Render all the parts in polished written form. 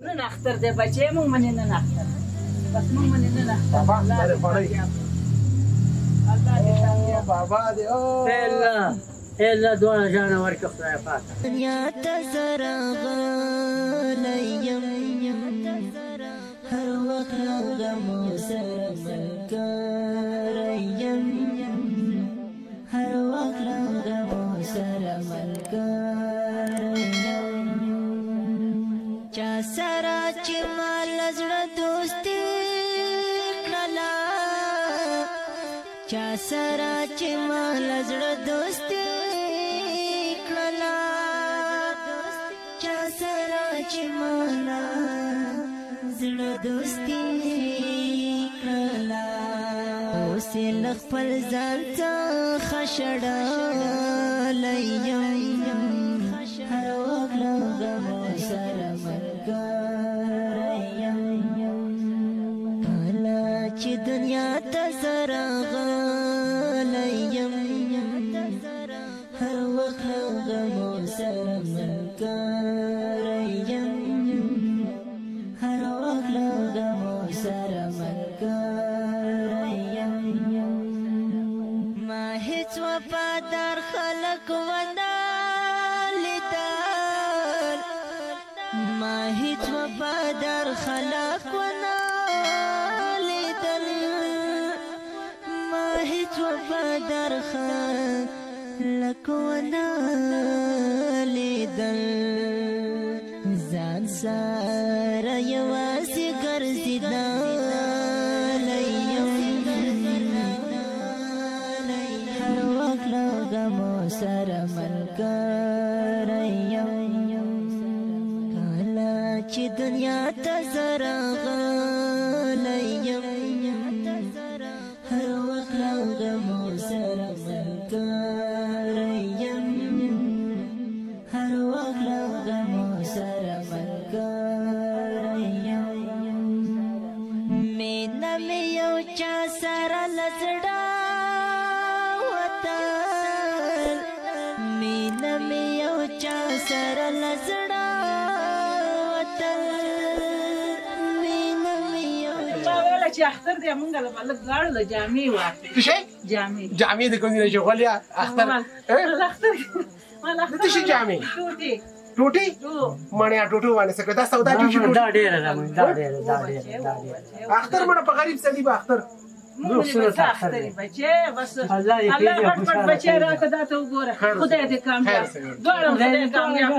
نن اختر دی بچې مونږ منې نن اختر بس مونږ منې نن اختر الله دې کامیاب بابا دې الا دواړه جانه ورکړه خدای پاک دنیا ته زه راغلی یم هر وخت له غمو سره ملګری یم هر وخت له غمو سره ملګری یم چا سره چې ما له زړه دوستي کړله چا سره چې ما له زړه دوستي چې مالا زړه دوستي کړله اوس یې له خپل ځان څخه شړلی یم هر وخت له غمو سره ملګری یم کله چې دنیا ته زه راغلی یم هر وخت له غمو سره ملګری یم هر وخت له غمو سره ملګری یم ما هیڅ وفادار خلک ونه لیدل ما هیڅ وفادار خلک ونه لیدل ما هیڅ وفادار خلک ونه لیدل ځان سره یوازې ګرځېدلی یم هر وخت له غمو سره ملګری یم کله چې دنیا ته زه راغلی یم هر وخت له غمو سره ملګری یم هر وخت له غمو سره ملګری یم مینه مې یو چا سره له زړه وتل مینه مې یو چا سره له زړه وتل مینه مې یو ما ویله چې اختر دی مونږ له لږ غاړو له جامې واخلې څه شی جامې د کوم ځای جوړولیا اختر اختر څه شي جامې ټوټي مړیا ټوټو باندې څه دا سودا چې دا ډېره دا ډېره اختر مړه په غریب سړي به اختر مونږ اختر بچې بس الله پټ بچې راکړه دا ته وګوره خدای دې کامیاب دواړه خدای کامیاب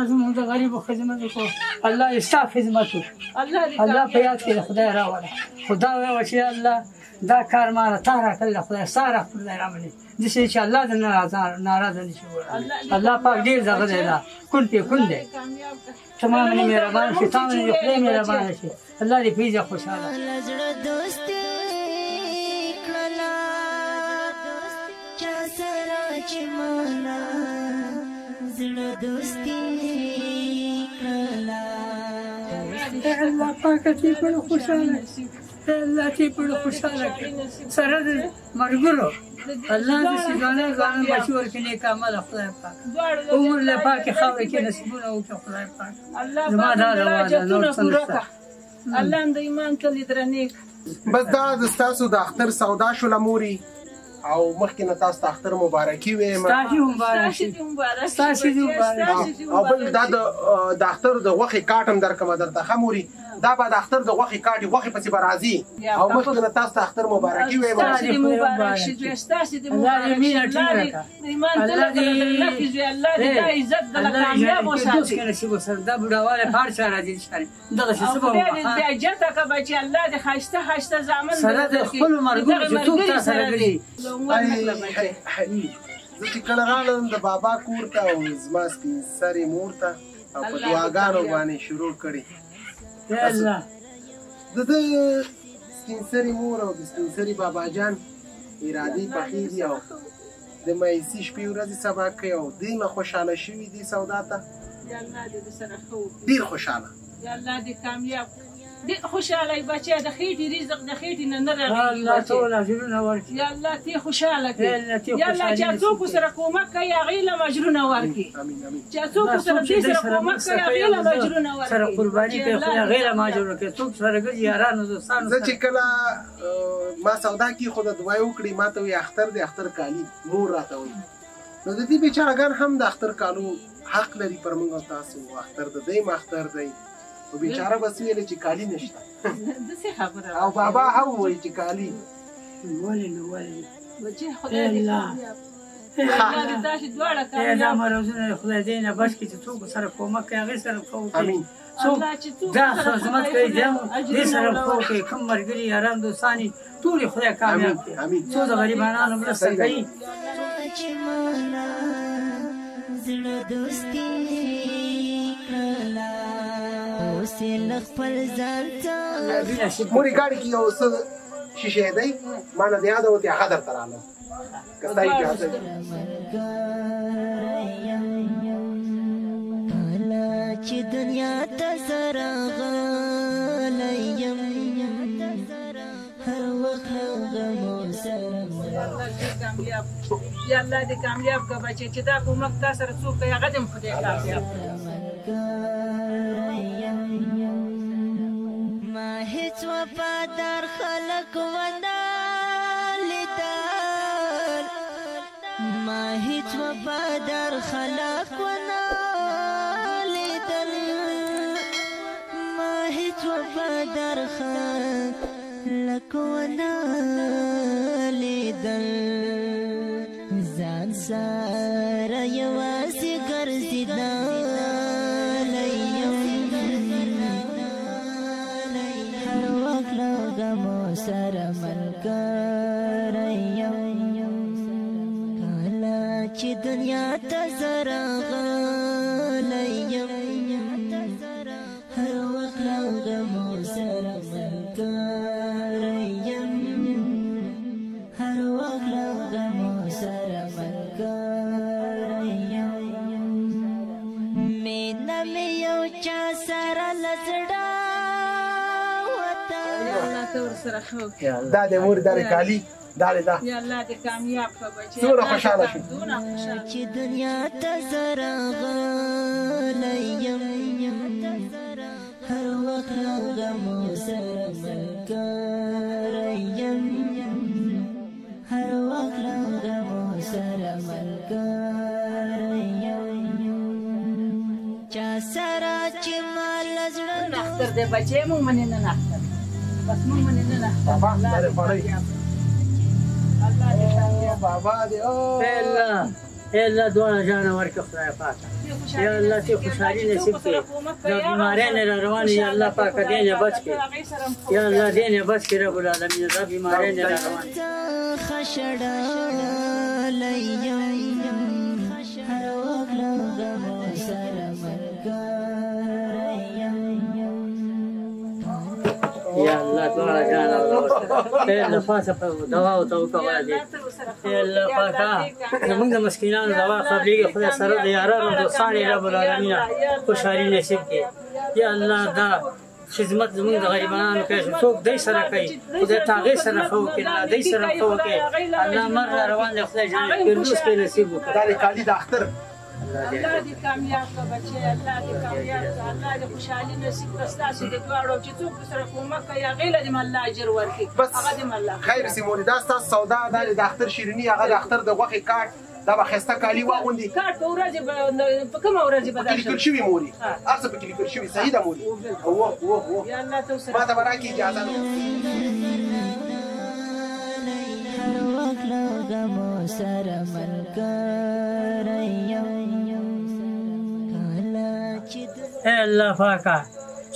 زموږ د غریبو خدمت وکړو الله یې ستا خدمت وکړو الله په یاد کې خدای راوله خدا ویل چې الله دا کار ماله تا راکړل خدای ستا خدای رامنې داسې چې الله د ناراضه نه شي الله پاک ډېر دغه دی دا کون پې کون دی تمام مهربان شي تا باندې خدای مهربانه شي الله دې پیزه خوشحاله زړه دوستي کړله چا سره چې مالا زړه دوستي کړله الله پاک دې په خوشحاله الله دې په خوشحاله سره د مرګرو الله دې سګانه ځان بچي ورکړي نیک عمل خدای پاک عمر له پاک خاورې کې نصیبونه وکړي خدای پاک زما دا الله الله د ایمان کلی درنې بس دا د ستاسو د اختر سودا شوله موري او مخکې نه تاسو ته اختر مبارکي وایم ستاسو مبارک او بل دا د اختر د غوښې کاټ هم درکړم درته ښه موري دا به د اختر د غوښې کاټ غوښې پسې به راځي او مخکې نه تاسو ته اختر مبارکي وایم ستاسو دې مبارک شي ستاسو دې مبارک شي ایمان الله دې دا عزت د کامیاب وساتي دا بډاواله هر چا راځي دغه څه به دې اجازه کا بچي الله دې خاصه خاصه زامن سره د خپل مرګو چې ټول تاسو راغلي زه چې کله راغلم د بابا کور ته او زما سپین سرې مور ته او په دعاګانو باندې شروع کړې د ده سپین سرې مور او د سپین سرې بابا جان ارادې پخې دي او د مایسي شپې ورځې سبا کوي او دوی خوشحاله شوي دي سودا ته ډېر خوشحاله یا الله دې کامیاب ډېر خوشحاله یې بچی د خېټې رزق د خېټې نه نه راغېږي الله ټول اجرونه ورکړي یا الله ته خوشحاله کړي یا الله چې څوک سره کومک کوي هغې له اجرونه ورکړي چې څوک سره دې سره کومک کوي هغې له اجرونه ورکړي سره قرباني کوي خدای هغې له اجرونه کوي څوک سره ګرځي یارانو دوستانو زه چې کله ما سودا کې خو د دوای وکړې ما ته وایي اختر د اختر کالي مور راته وایي نو د دې بیچارهګان هم د اختر کالو حق لري پر موږ او تاسو اختر د دی اختر دی او بیچاره بس ویلې چې کالي نشته داسې خبره او بابا هم وایي چې کالي ولې نو ولې بچی خدای دې دا مرضونه خدای دې نه بچ کړي چې څوک سره کومک کوي هغې سره ښه وکړي څوک دا خدمت کوي دې سره ښه وکړي کوم ملګري یاران دوستان یې ټول یې خدای کامیاب کړي څو د غریبانو مرسته کوي زړه دوستي کړله اوس یې له خپل ځان ته مورې ګاډي کې یو څه شیشې دی ما نه د یاده وتې هغه درته راغلم که ستا اجازه وي کله چې دنیا ته زه راغلی یم هر وخت له غمو سره یا الله دې کامیاب کړه بچی چې دا کومک تا سره څوک کوي هغه دې هم خدای کامیاب ما هیڅ وفادار خلک ونه لیدل ما هیڅ وفادار خلک ونه لیدل ما هیڅ وفادار خلک ونه لیدل ځان سره یوازې ګرځېدلی یم هر وخت له غمو سره ملګری یم کله چې دنیا ته زه راغلی یم هر وخت له غمو سره ملګری یم هر وخت له غمو سره ملګری یم مینه مې یو چا سره له زړه دا د مور دا د کالي دا د دا یا الله دې کامیاب کړه بچی څومره خوشحاله شو چې دنیا ته زه راغلی یم هر وخت له غمو سره ملګری یم هر وخت له غمو سره ملګری یم چا سره چې ما له زړه اختر دې بچی مونږ منې نن اختر بس مونږ منې نن اختر بابا دا د خوړی الله دې کامیاب بابا دې الله دعا جانا ورکړه خدای پاک یا الله ته خوشحالي نصیب کړي دا بیمارۍ نه روانې یا الله پاک دې نه بچ کړي یا الله دې نه بچ کړي رب العالمین دا بیمارۍ نه روانې خشړلی یم هر وخت له غمو سره ملګری یم یا الله دعا جانا الله پاسه په دوا او توکل دې یا الله پاکه زمونږ د مسکینانو دوا قبلېږي خدای سره د یارانو دوستانو رب العالمین خوشحالي نصیب کړي یا الله دا خدمت زمونږ د غریبانو کوي څوک دی سره کوي خدای ته هغې سره ښه وکړي الله دی سره ښه وکړي الله مرګ روان دی خدای جان فردوس کې نصیب وکړي دا د کالي د اختر الله دې کامیاب کړه بچی الله دې کامیاب کړه الله دې خوشحالي نصیب کړه ستاسو د دواړو چې څوک سره کومک کوي هغې له دې الله اجر ورکړي هغه دې الله خیر سیمونې دا ستاسو سودا دا د اختر شیریني هغه د اختر د غوښې کاټ دا به ښایسته کالي واغوندي کاټ په ورځې په کومه ورځې به دا لیکل شوي مورې هر څه پکې لیکل شوي صحیح ده مورې یا الله ته ورسره ما ته به راکړي اجازه نه هر وخت له غمو سره ملګری یم کله چې اے الله پاکه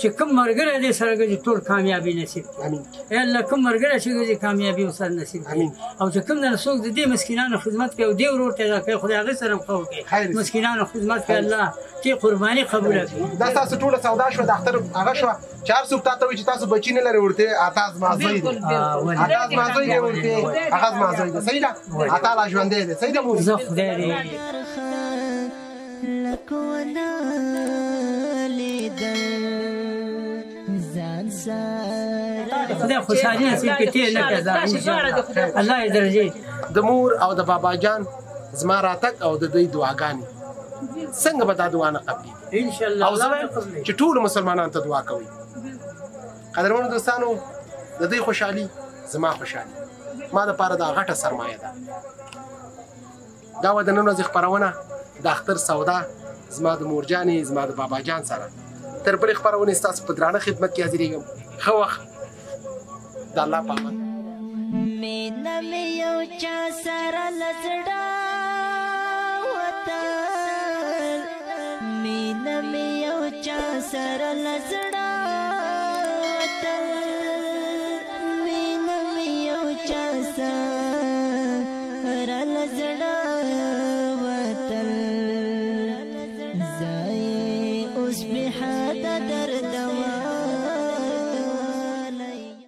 چې کوم ملګری دې سره ګرځي ټول کامیابي نصیب کړي اے الله کوم ملګری چې ګرځي کامیابي ورسره نصیب کړي او چې کوم نه څوک د دې مسکینانو خدمت کوي او دې ورور ته دا کوي خدای هغې سره هم ښه وکړي مسکینانو خدمت کوي الله دې قرباني قبوله کړي دا ستاسو ټوله سودا شوه د اختر هغه شوه چې هر څوک تا ته وایي چې تاسو بچي نه لرئ ورته اتا زما زوی دی اتا زما زوی دی ورته هغه زما زوی دی صحیح ده اتا لا ژوندی دی صحیح ده مورې زه خدای دې لکونه لیدل ځان خدای خوشحالي نصیب کړي تېر نه کړه الله یې درجې د مور او د بابا جان زما راتګ او د دوی دعاګانې څنګه به دا دعا نه قبلېږي ان شاء الله او زه وایم چې ټولو مسلمانانو ته دعا کوئ قدرمنو دوستانو د دوی خوشحالي زما خوشحالي ما دپاره دا غټه سرمایه ده دا وه د نن ورځې خپرونه د اختر سودا زما د مورجانې زما د بابا جان سره تر بلې خپرونې ستاسو په درانه خدمت کې حاضرېږم ښه وخت د الله په امان مینه مې یو چا سره له زړه وتل مینه مې یو چا سره له زړه